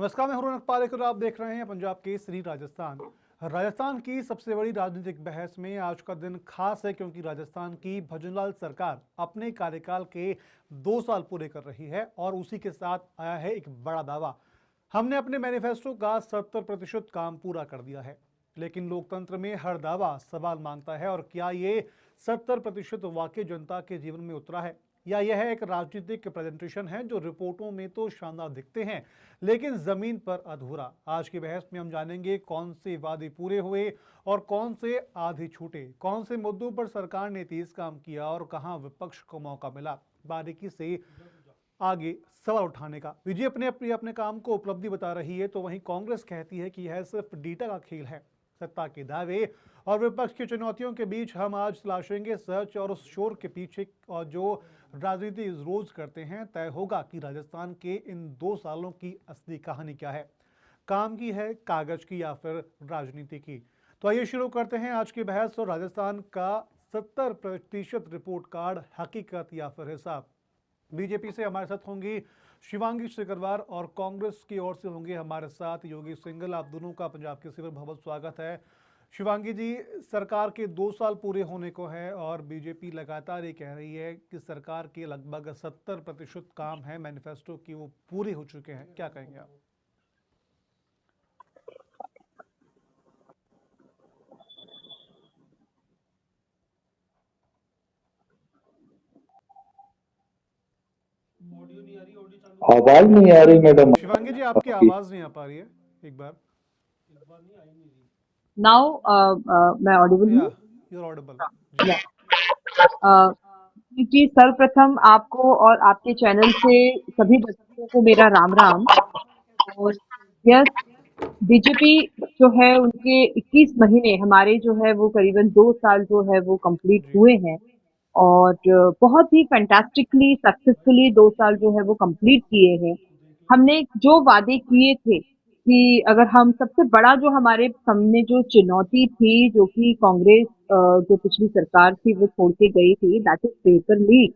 नमस्कार, मैं हूं पालेकर और आप देख रहे हैं पंजाब केसरी राजस्थान। राजस्थान की सबसे बड़ी राजनीतिक बहस में आज का दिन खास है क्योंकि राजस्थान की भजनलाल सरकार अपने कार्यकाल के 2 साल पूरे कर रही है और उसी के साथ आया है एक बड़ा दावा। हमने अपने मैनिफेस्टो का 70% काम पूरा कर दिया है। लेकिन लोकतंत्र में हर दावा सवाल मांगता है, और क्या ये 70% वाकई जनता के जीवन में उतरा है, या यह एक राजनीतिक प्रेजेंटेशन है जो रिपोर्टों में तो शानदार दिखते हैं लेकिन जमीन पर अधूरा। आज की बहस में हम जानेंगे कौन से वादे पूरे हुए और कौन से आधे छूटे, कौन से मुद्दों पर सरकार ने तेज काम किया और कहां विपक्ष को मौका मिला बारीकी से आगे सवाल उठाने का। विजय अपने काम को उपलब्धि बता रही है तो वहीं कांग्रेस कहती है कि यह सिर्फ डेटा का खेल है। सत्ता के दावे और विपक्ष की चुनौतियों के बीच हम आज तलाशेंगे सच, और उस शोर के पीछे और जो राजनीति रोज करते हैं तय होगा कि राजस्थान के इन 2 सालों की असली कहानी क्या है, काम की है, कागज की, या फिर राजनीति की। तो आइए शुरू करते हैं आज की बहस। और राजस्थान का 70% रिपोर्ट कार्ड, हकीकत या फिर हिसाब। बीजेपी से हमारे साथ होंगी शिवांगी सिकरवार और कांग्रेस की ओर से होंगे हमारे साथ योगी सिंघल। आप दोनों का पंजाब केसरी पर बहुत बहुत स्वागत है। शिवांगी जी, सरकार के 2 साल पूरे होने को है और बीजेपी लगातार ये कह रही है कि सरकार के लगभग 70% काम है मैनिफेस्टो की वो पूरे हो चुके हैं, क्या कहेंगे आप? आवाज नहीं आ रही मैडम शिवांगी जी, आपकी आपकी। आवाज नहीं आ पा रही है, एक बार। नाउ मैं ऑडिबल या हूँ। यूर ऑडिबल जी। अ, कि सर्वप्रथम आपको और आपके चैनल से सभी दर्शकों को मेरा राम राम। और यस, बीजेपी जो है उनके 21 महीने, हमारे जो है वो करीबन 2 साल जो है वो कंप्लीट जी हुए हैं। और बहुत ही फैंटास्टिकली सक्सेसफुली 2 साल जो है वो कंप्लीट किए हैं। हमने जो वादे किए थे कि अगर हम सबसे बड़ा जो हमारे सामने जो चुनौती थी, जो कि कांग्रेस जो पिछली सरकार थी वो छोड़ के गई थी, दैट इज पेपर लीक।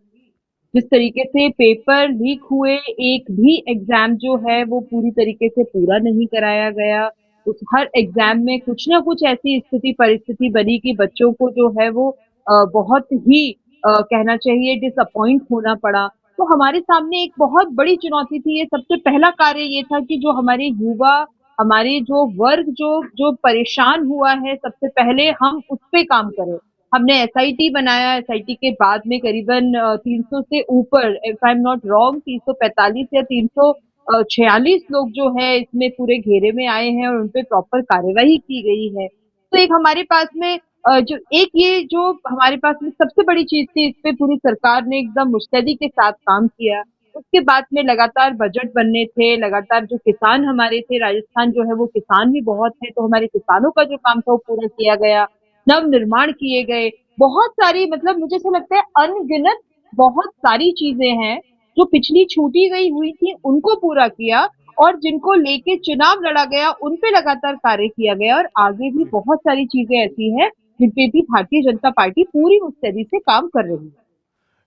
जिस तरीके से पेपर लीक हुए, एक भी एग्जाम जो है वो पूरी तरीके से पूरा नहीं कराया गया। उस हर एग्जाम में कुछ ना कुछ ऐसी स्थिति परिस्थिति बनी कि बच्चों को जो है वो बहुत ही कहना चाहिए डिसअपॉइंट होना पड़ा। तो हमारे सामने एक बहुत बड़ी चुनौती थी। ये सबसे पहला कार्य ये था कि जो हमारे युवा, हमारे जो वर्ग जो जो परेशान हुआ है, सबसे पहले जी हम उस पे काम करें। हमने एसआईटी बनाया। एसआईटी के बाद में करीबन 300 से ऊपर, if I am not wrong, 345 या 346 लोग जो है इसमें पूरे घेरे में आए हैं और उनपे प्रॉपर कार्यवाही की गई है। तो एक हमारे पास में जो एक ये जो हमारे पास में सबसे बड़ी चीज थी, इस पे पूरी सरकार ने एकदम मुस्तैदी के साथ काम किया। उसके बाद में लगातार बजट बनने थे, लगातार जो किसान हमारे थे, राजस्थान जो है वो किसान भी बहुत है, तो हमारे किसानों का जो काम था वो पूरा किया गया। नव निर्माण किए गए। बहुत सारी, मतलब मुझे ऐसा लगता है अनगिनत बहुत सारी चीजें हैं जो पिछली छूटी गई हुई थी, उनको पूरा किया। और जिनको लेके चुनाव लड़ा गया उन पे लगातार कार्य किया गया। और आगे भी जी बहुत सारी चीजें ऐसी हैं जिन पे भी भारतीय जनता पार्टी पूरी मुस्तैदी से काम कर रही है।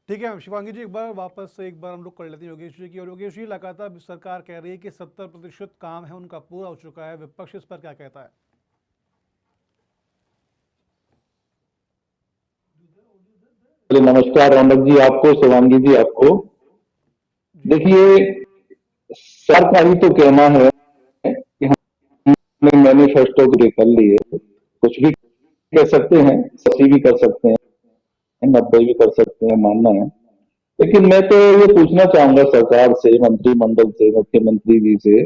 ठीक है शिवांगी जी, एक बार वापस से एक बार हम लोग कर लेते हैं योगेश जी की। और योगेश जी, लगातार सरकार कह रही है कि 70% काम है उनका पूरा हो चुका है, विपक्ष इस पर क्या कहता है? चलिए, नमस्कार रौनक जी आपको, शिवांगी जी आपको। जी देखिए, सर का ही तो कहना है कि हमने मैनिफेस्टो पूरे कर लिए। कुछ भी कह सकते हैं, 80 भी कर सकते हैं, 90 भी कर सकते हैं, मानना है। लेकिन मैं तो ये पूछना चाहूंगा सरकार से, मंत्रिमंडल से, मुख्यमंत्री जी से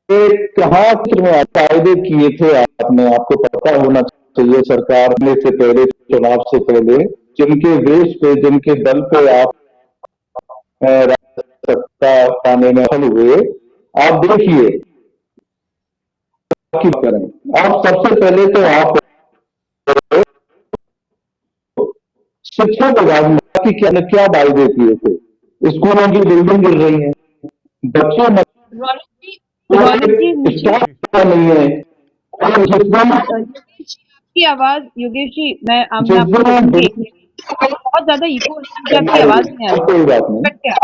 कि कहाँ क्षेत्र में वायदे किए थे आपने। आपको पता होना चाहिए, सरकार ने से पहले, चुनाव से पहले, जिनके देश पे, जिनके दल पे आप सत्ता पाने में सफल हुए, आप देखिए की करें। आप सबसे पहले तो आप शिक्षा विभाग में की क्या क्या वायदे किए थे। स्कूलों की बिल्डिंग गिर रही है, बच्चों में रौनक जी मुझे जी स्टाफ नहीं है। और योगेश जी, मैं जिस आपको दिन रोकूंगी 1 मिनट। बहुत ज्यादा इको है, मुझे आपकी आवाज नहीं आ रही। कोई बात नहीं। कट गया।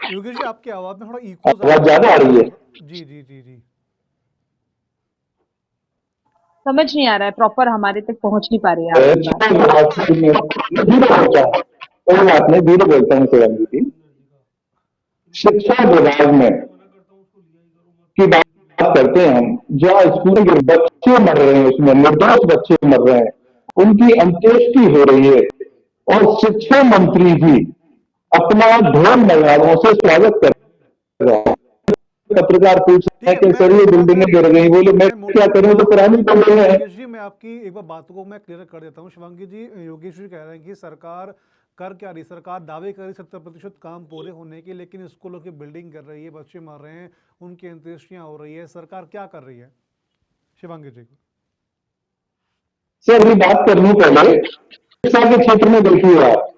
योगेश जी, आपकी आवाज में थोड़ा इकोज आ आवाज रहा ज्यादा आ रही है। है। जी जी जी जी। समझ नहीं आ रहा है, प्रॉपर हमारे तक पहुंच नहीं पा रही है आपकी बात। धीरे बोलता हूँ, कोई बात नहीं, धीरे बोलता हूँ शिवांगी जी। शिक्षा विभाग में की बात करते हैं हम, जहाँ स्कूल के बच्चे मर रहे हैं, उसमें निर्दोष बच्चे मर रहे हैं, उनकी अंत्येष्टि हो रही है, और शिक्षा मंत्री जी अपना ढोल नगाड़ों से स्वागत कर रहा है। पत्रकार पूछ रहे ठीक हैं है, कि मैं सर ये एक बात बिल्डिंगें गिर गई, बोले मैं मैं क्या मोटी मोटी करूं, तो बात पुरानी बिल्डिंगें हैं। योगेश जी, मैं आपकी एक बार बातों को मैं क्लियर कर देता हूँ। शिवांगी जी, योगेश जी कह रहे हैं कि सरकार कर क्या रही, सरकार दावे कर रही 70% काम पूरे होने के, लेकिन स्कूलों की बिल्डिंग कर रही है, बच्चे मर रहे हैं, उनकी अंत्येष्टियां हो रही है, सरकार क्या कर रही है? शिवांगी जी को। सर ये बात करनी पहले शिक्षा के क्षेत्र में देखिए आप,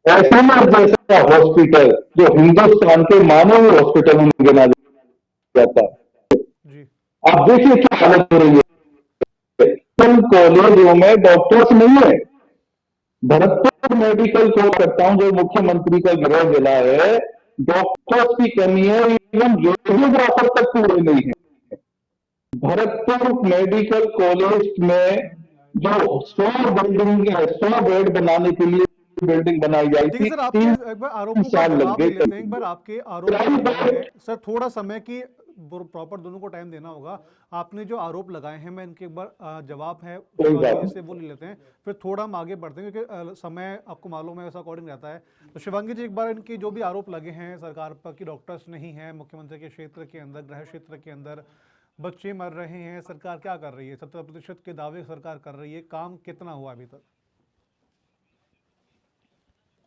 एसएमआर जैसा हॉस्पिटल जो हिंदुस्तान के मानव हॉस्पिटल में गिना जाता है, जी आप देखिए क्या हालत हो रही है। कॉलेजों में डॉक्टर्स नहीं है। भरतपुर मेडिकल कॉलेज करता हूं, जो मुख्यमंत्री का गृह जिला है, डॉक्टर्स की कमी है, इवन रेडियोग्राफर तक पूरे नहीं है। भरतपुर मेडिकल कॉलेज में जो 100 बिल्डिंग, 100 बेड बनाने के लिए बिल्डिंग बनाई जाई ठीक है थी, सर, आपके तीन एक बार आरोपों का साल लग जवाब ले गए। लेते हैं। एक बार आपके आरोप जो लगाए हैं सर, थोड़ा समय की प्रॉपर दोनों को टाइम देना होगा। आपने जो आरोप लगाए हैं, मैं इनके एक बार जवाब है कोई शिवांगी जी बात से वो ले लेते हैं, फिर थोड़ा हम आगे बढ़ते हैं, क्योंकि समय आपको मालूम है ऐसा अकॉर्डिंग रहता है। तो शिवांगी जी, एक बार इनके जो भी आरोप लगे हैं सरकार पर कि डॉक्टर्स नहीं है मुख्यमंत्री के क्षेत्र के अंदर, गृह क्षेत्र के अंदर, बच्चे मर रहे हैं, सरकार क्या कर रही है? 70% के दावे सरकार कर रही है, काम कितना हुआ अभी तक?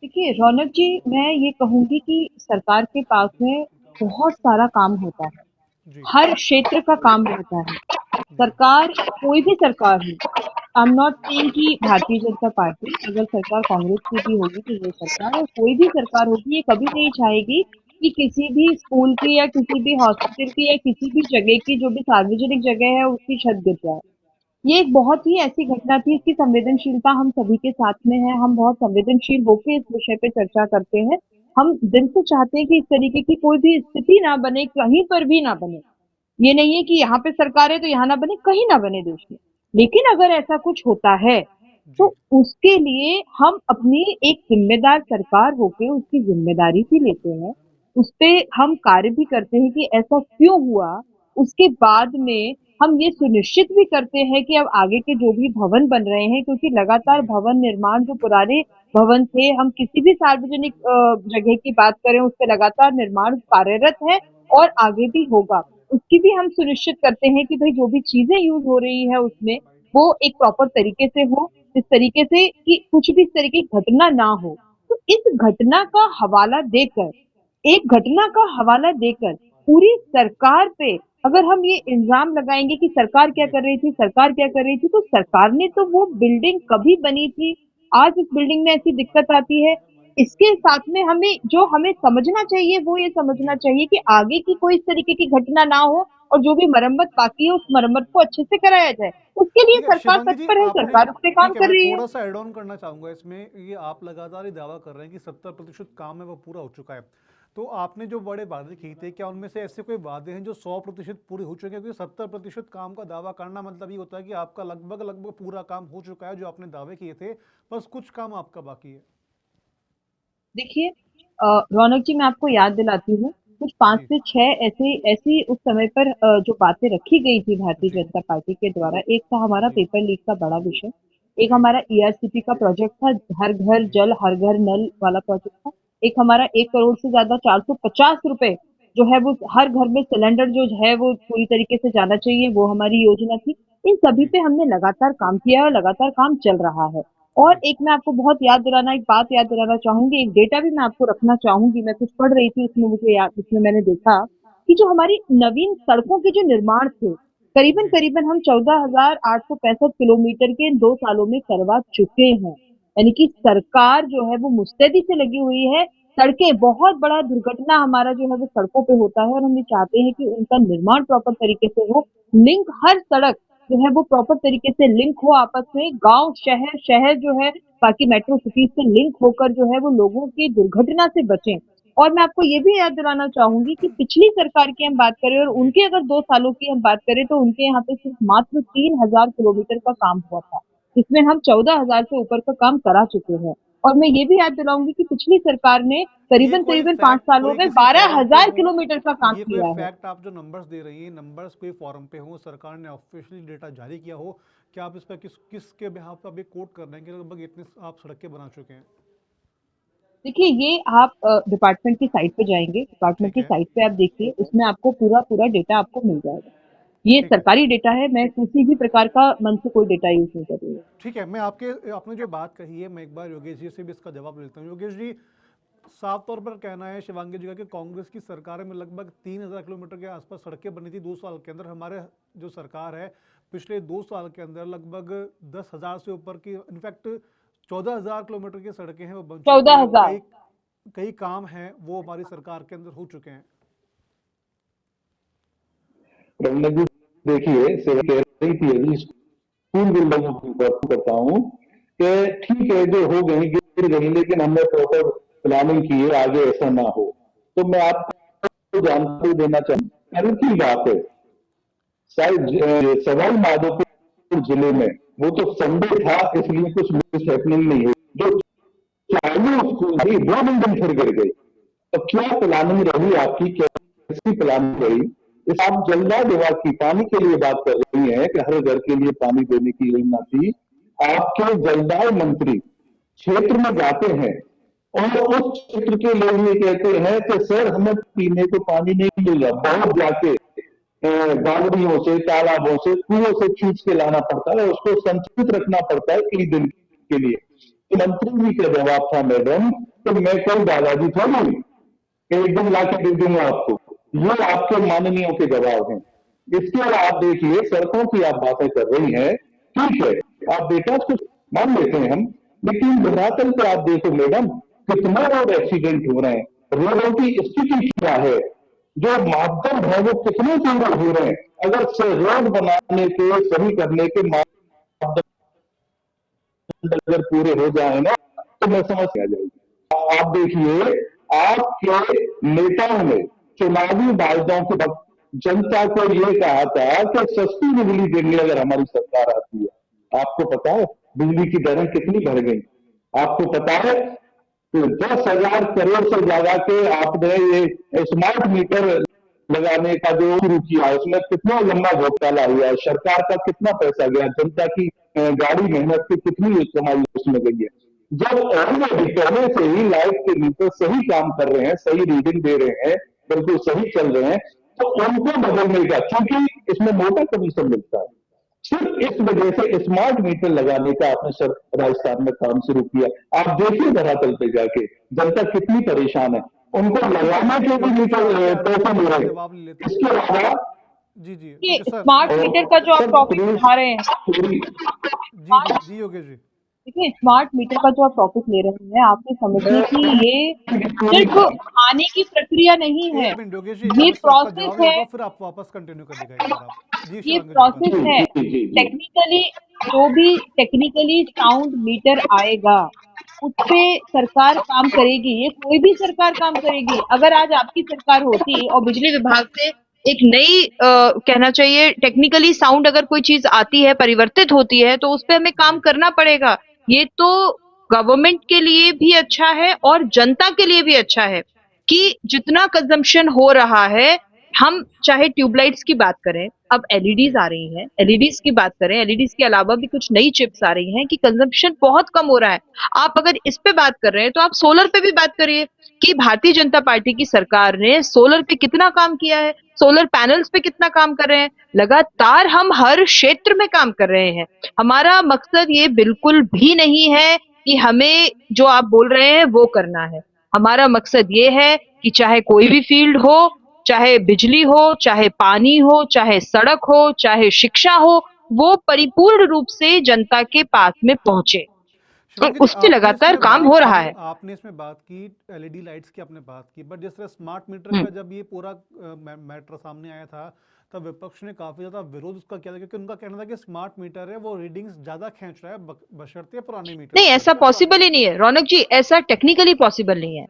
देखिए रौनक जी, मैं ये कहूंगी कि सरकार के पास में बहुत सारा काम होता है, जी हर क्षेत्र का काम रहता है। जी सरकार, कोई भी सरकार हो, आई एम नॉट सेइंग कि भारतीय जनता पार्टी, अगर सरकार कांग्रेस की भी होगी तो वो सरकार, और कोई भी सरकार होगी, ये कभी नहीं चाहेगी कि किसी भी स्कूल की या किसी भी हॉस्पिटल की या किसी भी जगह की, जो भी सार्वजनिक जगह है, उसकी छत गिर जाए। ये एक बहुत ही ऐसी घटना थी, इसकी संवेदनशीलता हम सभी के साथ में है, हम बहुत संवेदनशील होकर इस विषय पे चर्चा करते हैं। हम दिल से चाहते हैं कि इस तरीके की कोई भी स्थिति ना बने, कहीं पर भी ना बने। ये नहीं है कि यहाँ पे सरकार है तो यहाँ ना बने, कहीं ना बने देश में। लेकिन अगर ऐसा कुछ होता है, जी तो उसके लिए हम अपनी एक जिम्मेदार सरकार होके उसकी जिम्मेदारी भी लेते हैं। उसपे हम कार्य भी करते हैं कि ऐसा क्यों हुआ। उसके बाद में हम ये सुनिश्चित भी करते हैं कि अब आगे के जो भी भवन बन रहे हैं, क्योंकि लगातार जी भवन निर्माण, जो पुराने भवन थे, हम किसी भी सार्वजनिक जगह की बात करें, उस पे लगातार निर्माण कार्यरत है और आगे भी होगा। उसकी भी हम सुनिश्चित करते हैं कि भाई जो भी चीजें यूज हो रही है उसमें, वो एक प्रॉपर तरीके से हो, इस तरीके से कि कुछ भी इस तरीके की घटना ना हो। तो इस घटना का हवाला देकर, एक घटना का हवाला देकर पूरी सरकार पे अगर हम ये इल्जाम लगाएंगे कि सरकार क्या जी कर रही थी, सरकार क्या कर रही थी, तो सरकार ने तो वो बिल्डिंग कभी बनी थी, आज इस बिल्डिंग में ऐसी दिक्कत आती है। इसके साथ में हमें समझना चाहिए, वो ये समझना जी चाहिए कि आगे की कोई इस तरीके की घटना ना हो, और जो भी मरम्मत बाकी है उस मरम्मत को अच्छे से कराया जाए। उसके लिए ठीक है सरकार शिवांगी जी, तत्पर है, आपने, सरकार उस पे काम ठीक है, कर मैं रही है। थोड़ा सा ऐड ऑन करना चाहूंगा इसमें। ये आप लगातार ही दावा कर रहे हैं कि 70% काम है वो पूरा हो चुका है, तो आपने जो बड़े वादे किए थे, क्या उनमें से ऐसे कोई वादे हैं जो 100% पूरे हो चुके हैं? क्योंकि 70% काम का दावा करना मतलब ये होता है कि आपका लगभग लगभग पूरा काम हो चुका है जो आपने दावे किए थे, बस कुछ काम आपका बाकी है। देखिए रौनक जी, मैं आपको याद दिलाती हूँ, कुछ 5 जी से 6 ऐसी ऐसी उस समय पर जो बातें रखी गई थी भारतीय जी जनता पार्टी के द्वारा। एक था हमारा जी पेपर लीक का बड़ा विषय, एक जी हमारा ईआरसीपी का प्रोजेक्ट था, हर घर जी जल हर घर नल वाला प्रोजेक्ट था। एक हमारा 1 करोड़ से ज्यादा 450 रुपए जो है वो हर घर में सिलेंडर जो है वो पूरी तरीके से जाना चाहिए, वो हमारी योजना थी। इन सभी जी पे हमने लगातार काम किया है और लगातार काम चल रहा है। और जी एक मैं आपको एक बात याद दिलाना चाहूंगी, एक डेटा भी मैं आपको रखना चाहूंगी। मैं कुछ पढ़ रही थी, उसमें मुझे याद, उसमें मैंने देखा कि जो हमारी नवीन सड़कों के जो निर्माण थे, करीबन जी करीबन हम 14,865 किलोमीटर के इन 2 सालों में करवा चुके हैं। यानी कि सरकार जो है वो मुस्तैदी से लगी हुई है। सड़कें, बहुत बड़ा दुर्घटना हमारा जो है वो सड़कों पे होता है, और हम ये चाहते हैं कि उनका निर्माण प्रॉपर तरीके से हो। लिंक हर सड़क जो है वो प्रॉपर तरीके से लिंक हो आपस में, गांव शहर शहर जो है बाकी मेट्रो सिटीज से लिंक होकर जो है वो लोगों की दुर्घटना से बचें। और मैं आपको ये भी याद दिलाना चाहूंगी कि पिछली सरकार की हम बात करें और जी उनके अगर 2 सालों की हम बात करें तो उनके यहाँ पे सिर्फ मात्र 3,000 किलोमीटर का काम हुआ था, जिसमें हम 14,000 से ऊपर का काम करा चुके हैं। और मैं ये भी याद दिलाऊंगी कि पिछली सरकार ने ये करीबन कोई करीबन पांच फैक्ट सालों कोई में किसी बारह फॉरम पे हजार हो, किलोमीटर का काम ये कोई किया है। फैक्ट आप जो नंबर्स दे रही हैं, नंबर्स कोई फॉरम पे हो, सरकार ने ऑफिशियली डेटा जारी किया हो, क्या आप इस पर किसके बिहाफ पे आप ये कोट कर रहे हैं कि लगभग इतने आप सड़कें बना चुके हैं? देखिए ये आप डिपार्टमेंट की साइट पे जाएंगे, डिपार्टमेंट ठीक की है। साइट पे आप देखिए, उसमें आपको पूरा पूरा डेटा आपको मिल जाएगा। ये ठीक है। सरकारी डेटा है, मैं किसी भी प्रकार का मन से कोई डेटा यूज नहीं कर रही हूँ। ठीक है, मैं आपने जो बात कही है, मैं एक बार योगेश जी से भी इसका जवाब लेता हूँ। योगेश जी, साफ तौर पर कहना है शिवांगी जी का कि कांग्रेस की सरकार में लगभग 3,000 किलोमीटर के आसपास सड़कें बनी थी 2 साल के अंदर। हमारे जो सरकार है, पिछले 2 साल के अंदर लगभग 10,000 से ऊपर की, इनफैक्ट 14,000 किलोमीटर की सड़कें हैं वो बन चुकी चौदह हैं। हजार कई कई काम हैं वो हमारी सरकार के अंदर हो चुके हैं। रमना जी, देखिए सेवा कह रही थी अभी स्कूल बिल्डिंगों की बात करता हूँ कि ठीक है जो हो गई गिर गई, लेकिन हमने प्रॉपर प्लानिंग की है, आगे ऐसा ना हो। तो मैं आपको जानकारी देना चाहूँ, कल की बात है, शायद सवाई माधोपुर जिले में, वो तो संडे था इसलिए कुछ मिस हैपनिंग नहीं हुई, जो चालू स्कूल थी वो बिल्डिंग फिर गिर गई। तो क्या प्लानिंग रही आपकी, कैसी प्लानिंग रही? इस आप जलदाय विभाग की पानी के लिए बात कर रही हैं कि हर घर के लिए पानी देने की योजना थी। आपके जलदाय मंत्री क्षेत्र में जाते हैं और उस क्षेत्र के लोग ये कहते हैं कि सर हमें पीने को पानी नहीं मिलेगा, बहुत जाके बावड़ियों से, तालाबों से, कुओं से खींच के लाना पड़ता है, उसको संचित रखना पड़ता है कई दिन के लिए। तो मंत्री जी का जवाब था, मैडम तो मैं कोई दादाजी थोड़ी एक दिन ला के दे दूंगा आपको। ये आपके माननीयों के जवाब हैं। इसके अलावा आप देखिए सड़कों की आप बातें कर रही हैं, ठीक है, आप बेटा कुछ मान लेते हैं हम, लेकिन धरातल पे आप देखो मैडम, कितना रोड एक्सीडेंट हो रहे हैं, रोडों की स्थिति क्या है, जो मापदंड है वो कितने पूरे हो रहे हैं। अगर से रोड बनाने के, सही करने के मापदंड अगर पूरे हो जाए ना, तो मैं समझ आ जाएगी। आप देखिए, आपके नेताओं ने चुनावी वायदों के वक्त जनता को ये कहा था कि सस्ती बिजली देंगे अगर हमारी सरकार आती है। आपको पता है बिजली की दरें कितनी बढ़ गई? आपको पता है तो 10,000 करोड़ से ज्यादा के आपने ये स्मार्ट मीटर लगाने का जो शुरू किया, उसमें कितना लंबा घोटाला हुआ है, सरकार का कितना पैसा गया, जनता की गाड़ी मेहनत की कितनी कमाई उसमें गई है। जब ऑलरेडी पहले से ही लाइट के मीटर सही काम कर रहे हैं, सही रीडिंग दे रहे हैं, बिल्कुल सही चल रहे हैं, तो उनको बदलने का, क्योंकि इसमें मोटा कमीशन मिलता है, सिर्फ इस वजह से स्मार्ट मीटर लगाने का आपने सर राजस्थान में काम शुरू किया। आप देखिए धरातल पे जाके जनता कितनी परेशान है, उनको ठीक है, लगाने के भी योगेश जी, आपके मीटर हर एक पैसे मिल सवाल का रहे हैं। जवाब ले लेते हैं। इसके अलावा जी जी, ये ठीक है सर। स्मार्ट मीटर का जो आप सर टॉपिक पुलिस उठा रहे हैं, पूरी जी जी स्मार्ट जी योगेश जी। देखिए स्मार्ट मीटर का जो आप टॉपिक ले रहे हैं, आप ये समझिए कि ये पूरी सिर्फ आने की प्रक्रिया नहीं है, एक मिनट योगेश जी, ये मैं सर आपका प्रोसेस जवाब ले है, लेता हूँ, फिर आप वापस कंटिन्यू करिएगा एक बार आप। जी ये शिवांगी जी प्रोसेस बताइए। है। जी टेक्निकली जो भी टेक्निकली साउंड मीटर आएगा, उस पे सरकार काम करेगी, ये कोई भी सरकार काम करेगी। अगर आज आपकी सरकार होती और बिजली विभाग से एक नई कहना चाहिए टेक्निकली साउंड अगर कोई चीज आती है, परिवर्तित होती है, तो उस पे हमें काम जी करना पड़ेगा। ये तो गवर्नमेंट के लिए भी अच्छा है और जनता के लिए भी अच्छा है कि जितना कंजम्पशन हो रहा है, हम चाहे ट्यूबलाइट्स की बात करें, अब एलईडीज जी आ रही हैं, एलईडीज की बात करें, एलईडीज के अलावा भी कुछ नई चिप्स आ रही हैं कि कंजम्पशन बहुत कम हो रहा है। आप अगर इस पे बात कर रहे हैं तो आप सोलर पे भी बात करिए कि भारतीय जनता पार्टी की सरकार ने सोलर पे कितना काम किया है, सोलर पैनल्स पे कितना काम कर रहे हैं। लगातार हम हर क्षेत्र में काम कर रहे हैं। हमारा मकसद ये बिल्कुल भी नहीं है कि हमें जो आप बोल रहे हैं वो करना है। हमारा मकसद ये है कि चाहे कोई भी फील्ड हो, चाहे बिजली हो, चाहे पानी हो, चाहे सड़क हो, चाहे शिक्षा हो, वो परिपूर्ण रूप से जनता के पास में पहुंचे। तो शिवांगी जी, उस पे लगातार काम हो रहा है। आपने इसमें बात की, एलईडी लाइट्स की आपने बात की, बट जिस तरह स्मार्ट मीटर हम्म, का जब ये पूरा मैटर सामने आया था, तब विपक्ष ने काफी ज्यादा विरोध उसका किया था, क्योंकि उनका कहना था कि स्मार्ट मीटर है वो रीडिंग्स ज्यादा खींच रहा है बशर्ते पुराने मीटर नहीं, से। ऐसा पॉसिबल ही नहीं है रौनक जी, ऐसा टेक्निकली पॉसिबल नहीं है,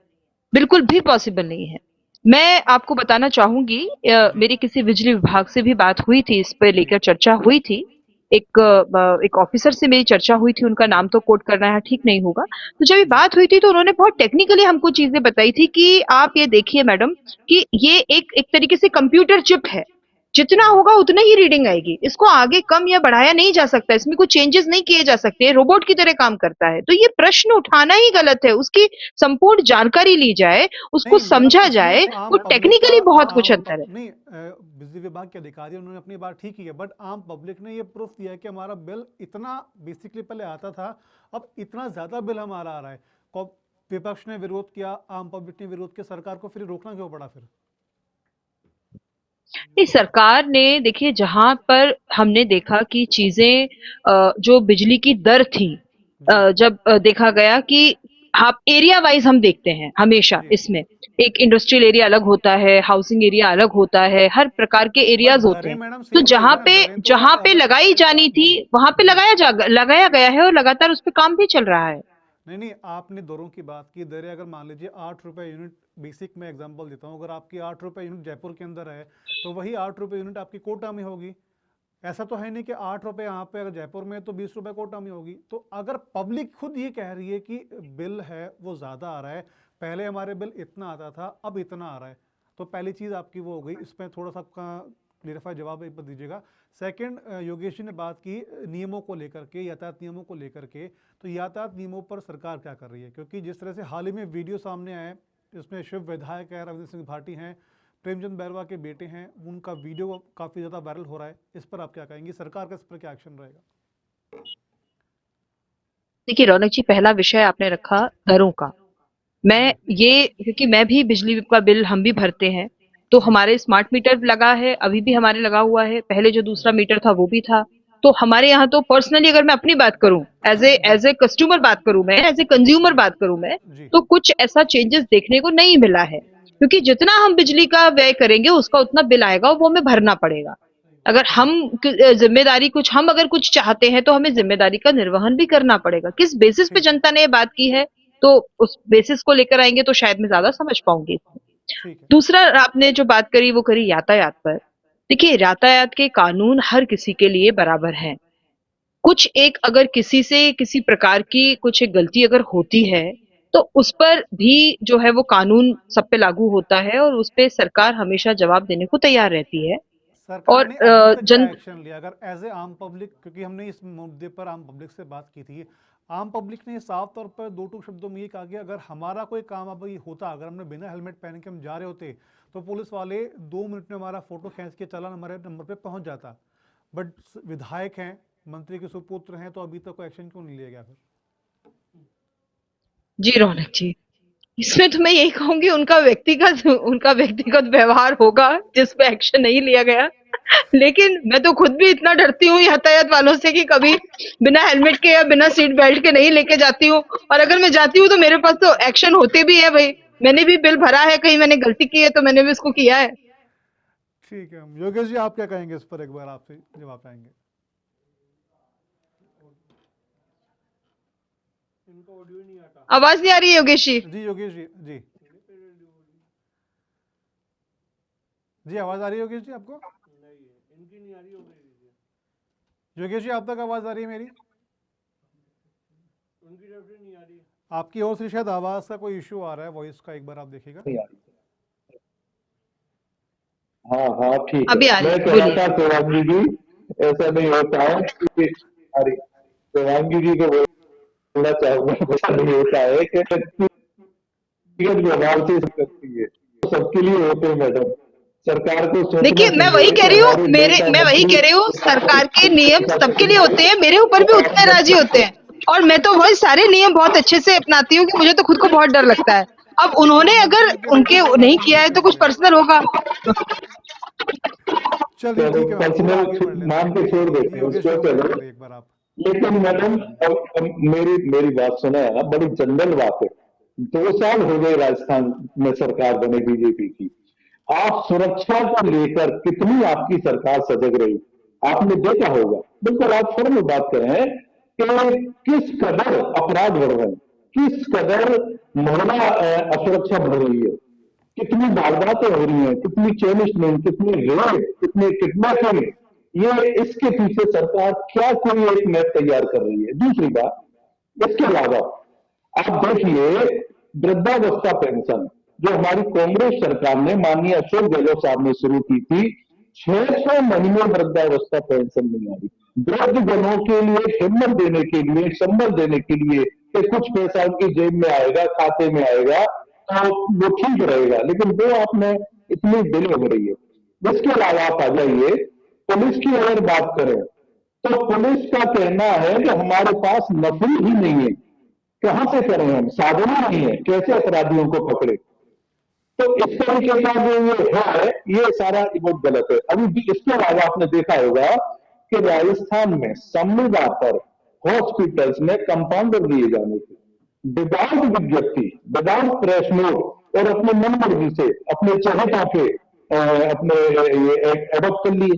बिल्कुल भी पॉसिबल नहीं है। मैं आपको बताना चाहूंगी, जी मेरी किसी बिजली विभाग से भी बात हुई थी, इस पे जी लेकर चर्चा हुई थी। एक ऑफिसर से मेरी चर्चा हुई थी, उनका नाम तो कोट करना है ठीक नहीं होगा। तो जब ये जी बात हुई थी तो उन्होंने बहुत टेक्निकली हमको चीजें बताई थी कि आप ये देखिए मैडम, कि ये एक एक तरीके से कंप्यूटर चिप है, जितना जी होगा उतना ही रीडिंग आएगी, इसको आगे कम या बढ़ाया नहीं जा सकता, इसमें कुछ चेंजेस नहीं किए जा सकते, रोबोट की तरह काम करता है। तो ये प्रश्न उठाना ही गलत है, उसकी संपूर्ण जानकारी ली जाए, उसको नहीं मैडम, समझा इसमें जाए, वो आम पब्लिक का टेक्निकली बहुत कुछ अंतर है। नहीं, बिजली विभाग के अधिकारी उन्होंने अपनी बात ठीक की है, बट आम पब्लिक ने ये प्रूफ दिया है कि हमारा बिल इतना बेसिकली पहले आता था, अब इतना ज्यादा बिल हमारा आ रहा है। विपक्ष ने विरोध किया, आम पब्लिक ने विरोध किया, सरकार को फिर रोकना क्यों पड़ा फिर? नहीं, सरकार ने देखिए, जहां पर हमने देखा कि चीजें, जो बिजली की दर थी, जी जब देखा गया कि आप एरिया वाइज हम देखते हैं हमेशा जी इसमें, एक इंडस्ट्रियल एरिया अलग होता है, हाउसिंग एरिया अलग होता है, हर प्रकार के बट एरियाज होते दरें हैं। मैडम तो सेम रहेगी ना, दरें तो जहां पे अगर लगाई जानी थी जी वहां पे जी लगाया गया है, और लगातार उस पर काम भी चल रहा है। नहीं नहीं, आपने दरों की बात की, दरें अगर मान लीजिए 8 रुपए यूनिट, बेसिक में एग्जांपल देता हूँ, अगर आपकी 8 रुपए यूनिट जयपुर के अंदर है तो वही 8 रुपए यूनिट आपकी कोटा में होगी। ऐसा तो है नहीं कि 8 रुपए यहाँ पे अगर जयपुर में है तो 20 रुपए कोटा में होगी। तो अगर पब्लिक खुद ये कह रही है कि बिल है वो ज़्यादा आ रहा है, पहले हमारे बिल इतना आता था अब इतना आ रहा है, तो पहली चीज़ आपकी वो हो गई, इसमें थोड़ा सा आपका क्लियरिफाई जवाब एक बार दीजिएगा। सेकंड, योगेश जी ने बात की नियमों को लेकर के, यातायात नियमों को लेकर के, तो यातायात नियमों पर सरकार क्या कर रही है? क्योंकि जिस तरह से हाल ही में वीडियो सामने आए, इसमें शिव विधायक है, रविंद्र सिंह भाटी हैं, प्रेमचंद बैरवा के बेटे हैं, उनका वीडियो काफ़ी ज़्यादा वायरल हो रहा है, इस पर आप क्या कहेंगे? सरकार का इस पर क्या एक्शन रहेगा? देखिए रौनक जी, पहला विषय आपने रखा दरों का। मैं जी ये, क्योंकि मैं भी बिजली का बिल हम भी भरते हैं, तो जी हमारे स्मार्ट मीटर लगा है, अभी भी हमारे लगा हुआ है, पहले जो दूसरा जी मीटर था वो भी था। तो हमारे यहाँ तो पर्सनली अगर मैं अपनी बात करूं, जी एज ए कस्टमर बात करूं, मैं एज ए कंज्यूमर जी बात करूं मैं, जी तो कुछ ऐसा चेंजेस देखने को नहीं मिला है, क्योंकि जितना हम बिजली का व्यय करेंगे उसका उतना बिल आएगा और वो हमें भरना पड़ेगा। अगर हम जिम्मेदारी कुछ, हम अगर कुछ चाहते हैं तो हमें जिम्मेदारी का निर्वहन भी करना पड़ेगा। किस बेसिस पे ठीक है जनता ने ये बात की है, तो उस बेसिस को लेकर आएंगे तो शायद मैं ज्यादा समझ पाऊंगी। ठीक है दूसरा, आपने जो बात करी वो करी यातायात पर। देखिए, यातायात के कानून हर किसी के लिए बराबर हैं। कुछ एक, अगर किसी से किसी प्रकार की कुछ एक गलती अगर होती है, तो उस पर भी जो है वो कानून सब पे लागू होता है, और उस पे सरकार हमेशा जवाब देने को तैयार रहती है। सरकार और ने अभी तक क्या जन एक्शन लिया अगर एज ए आम पब्लिक, क्योंकि हमने इस मुद्दे पर आम पब्लिक से बात की थी, आम पब्लिक ने साफ तौर पर दो टूक शब्दों में ये कहा कि अगर हमारा कोई काम अभी होता, अगर हमने बिना हेलमेट पहन के हम जा रहे होते तो पुलिस वाले 2 मिनट में हमारा फोटो खींच के चालान हमारे नंबर पे पहुंच जाता। बट विधायक हैं, मंत्री के सुपुत्र हैं, तो अभी तक कोई एक्शन क्यों नहीं लिया गया फिर? जी रौनक जी, इसमें तो मैं यही कहूंगी, उनका व्यक्तिगत व्यवहार होगा जिस पे एक्शन नहीं लिया गया। लेकिन मैं तो खुद भी इतना डरती हूँ यातायात वालों से कि कभी बिना हेलमेट के या बिना सीट बेल्ट के नहीं लेके जाती हूँ, और अगर मैं जाती हूँ तो मेरे पास तो एक्शन होते भी है भाई। मैंने भी बिल भरा है, कहीं मैंने गलती की है तो मैंने भी उसको किया है। ठीक है, योगेश जी आप क्या कहेंगे इस पर, एक बार आपसे जवाब पाएंगे। आवाज नहीं आ रही है योगेश जी? जी योगेश जी, जी जी आवाज आ रही है योगेश जी आपको? योगेश जी आप तक आवाज आ रही है मेरी? आपकी ओर से शायद आवाज का कोई इशू आ रहा है, वॉइस का, एक बार आप देखिएगा। हाँ हाँ ठीक है, अभी आ रही मैं है, कह रहा बोलिए। था शिवांगी जी, ऐसा नहीं होता है कि अरे शिवांगी जी को बोलना चाहूंगा, ऐसा नहीं होता है कि व्यक्तिगत व्यवहार से करती है, तो सबके लिए होते हैं मैडम। सरकार को सोचना देखिए, मैं वही चाहिए कह कि रही हूँ, हमारे मेरे नेता मैं वही मंत्री कह रही हूँ, सरकार के नियम सबके लिए होते हैं, मेरे ऊपर भी उतने राजी होते हैं। और मैं तो वही सारे नियम बहुत अच्छे से अपनाती हूँ कि मुझे तो खुद को बहुत डर लगता है। अब एक उन्होंने अगर मंत्री के बेटे उनके को नहीं हेलमेट किया नहीं है तो कुछ पहनते हैं? पर्सनल होगा। चलिए चलो ठीक है, हम थोड़ा पर्सनल आगे बढ़ लेते नाम हैं। पे जी छोड़ जी जी देते हैं योगेश जी उसको, आप चलो। कंटिन्यू करिए एक बार आप। लेकिन मैडम अब मेरी मेरी बात सुना है, बड़ी जनरल बात है। 2 साल हो गए राजस्थान में सरकार बने बीजेपी की, आप सुरक्षा को लेकर कितनी आपकी सरकार सजग रही, आपने देखा होगा। बिल्कुल आप फर्म में बात करें कि किस कदर अपराध बढ़ रहे हैं, किस कदर महिला असुरक्षा बढ़ रही है, कितनी वारदातें हो रही हैं, कितनी चेन स्मेलिंग, कितनी रेप, कितने किडनैपिंग। ये इसके पीछे सरकार क्या कोई एक मैप तैयार कर रही है। दूसरी बात, इसके अलावा आप देखिए वृद्धावस्था पेंशन जो हमारी कांग्रेस सरकार ने माननीय अशोक गहलोत साहब ने शुरू की थी, 600 महीने वृद्धावस्था पेंशन नहीं आ रही। वृद्ध जनों के लिए हिम्मत देने के लिए, संबल देने के लिए कि कुछ पैसा उनकी जेब में आएगा, खाते में आएगा तो वो ठीक रहेगा, लेकिन वो आपने इतनी डिले हो रही है। इसके अलावा आप आ जाइए, पुलिस की अगर बात करें तो पुलिस का कहना है कि हमारे पास नफरी ही नहीं है। कहां से करें हम, साधन ही नहीं है, कैसे अपराधियों को पकड़े। तो इस तरीके का जो ये है, ये सारा बहुत गलत है। अभी भी इसके अलावा आपने देखा होगा कि राजस्थान में संविदा पर हॉस्पिटल्स में कंपाउंडर दिए जाने थे, विदाउट विज्ञप्ति, विदाउट प्रेस नोट, और अपने मन मर्जी से अपने चहेता पे अपने ये एडॉप्ट कर लिए।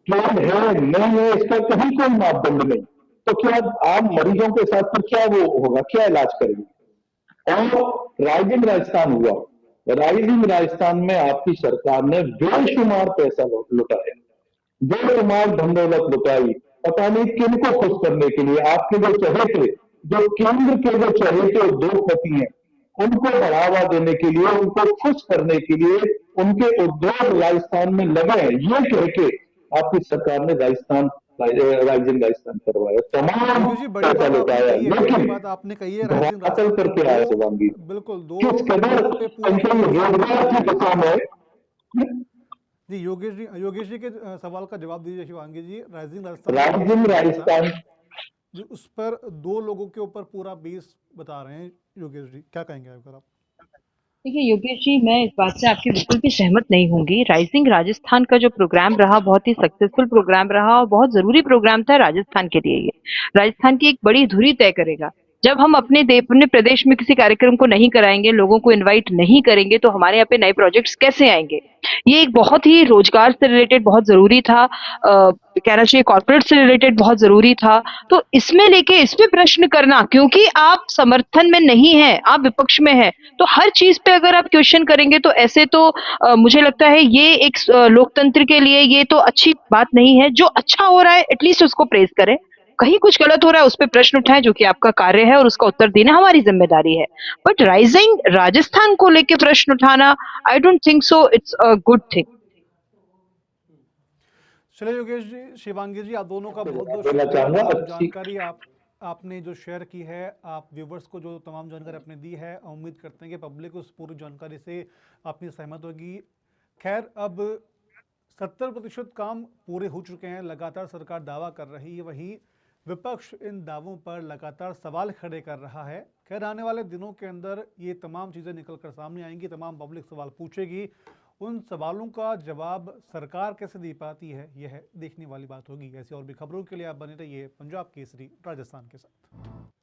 प्लान है नहीं है इसका कहीं कोई मापदंड नहीं। तो क्या आप मरीजों के साथ फिर क्या वो होगा, क्या इलाज करेंगे। और राइजिंग राजस्थान हुआ, राइजिंग राजस्थान में आपकी सरकार ने बेशुमार पैसा लुटाया, बेशुमार धन दौलत लुटाई, पता नहीं किनको खुश करने के लिए। आपके जो चहेते, जो केंद्र के जो चहेते उद्योगपति हैं, उनको बढ़ावा देने के लिए, उनको खुश करने के लिए उनके उद्योग राजस्थान में लगे हैं, ये कह के आपकी सरकार ने राइजिंग राजस्थान करवाया, तमाम योगेश जी, बड़ी पैसा बात आपने लुटाया, कही है, बड़ी लेकिन बात आपने कही है। राइजिंग धरातल राजस्थान पर में क्या दो, है शिवांगी, बिल्कुल दो किस कदर लोगों पे पूरा उनके फोकस आपने रोजगार किया की है। दिशा में। जी, योगेश जी के सवाल का जवाब दीजिए शिवांगी जी। राइजिंग राजस्थान जो केस राइजिंग चल रहा था, राजस्थान जो उस पर दो लोगों के ऊपर पूरा बेस बता रहे हैं, योगेश जी क्या कहेंगे अगर आप। देखिए योगेश जी, मैं इस बात से आपकी बिल्कुल भी सहमत नहीं होंगी। राइजिंग राजस्थान का जो प्रोग्राम रहा, बहुत ही सक्सेसफुल प्रोग्राम रहा और बहुत ज़रूरी प्रोग्राम था राजस्थान के लिए ये। राजस्थान की एक बड़ी धुरी तय करेगा। जब हम अपने प्रदेश में किसी कार्यक्रम को नहीं कराएँगे, लोगों को इनवाइट नहीं करेंगे, तो हमारे यहाँ पे नए प्रोजेक्ट्स कैसे आएँगे? ये एक बहुत ही रोज़गार से रिलेटेड बहुत ज़रूरी था, कहना चाहिए कॉर्पोरेट से रिलेटेड बहुत ज़रूरी था। तो इसमें लेके इस पे प्रश्न करना, क्योंकि आप समर्थन में नहीं हैं, आप विपक्ष में हैं, तो हर चीज पे अगर आप क्वेश्चन करेंगे तो ऐसे तो मुझे लगता है ये एक लोकतंत्र के लिए ये तो अच्छी बात नहीं है। जो अच्छा हो रहा है एटलीस्ट उसको प्रेज करें, कहीं कुछ गलत हो रहा है उस पे प्रश्न उठाएं, जो कि आपका कार्य है और उसका उत्तर देना हमारी जिम्मेदारी है। बट राइजिंग राजस्थान को लेके प्रश्न उठाना, I don't think so it's a good thing. चलिए योगेश जी, शिवांगी जी, आप दोनों का बहुत बहुत देना शुक्रिया। चाहूंगा तमाम अच्छी। जानकारी आपने जो शेयर की है, आप व्यूवर्स को जो तमाम जानकारी आपने दी है, उम्मीद करते हैं कि पब्लिक उस पूरी जानकारी से अपनी सहमत होगी। खैर, अब 70% काम पूरे हो चुके हैं, लगातार सरकार दावा कर रही है, वहीं विपक्ष इन दावों पर लगातार सवाल खड़े कर रहा है। खैर, आने वाले दिनों के अंदर ये तमाम चीज़ें निकल कर सामने आएंगी, तमाम पब्लिक सवाल पूछेगी। उन सवालों का जवाब सरकार कैसे दे पाती है, यह देखने वाली बात होगी। ऐसी और भी खबरों के लिए आप बने रहिए पंजाब केसरी राजस्थान के साथ।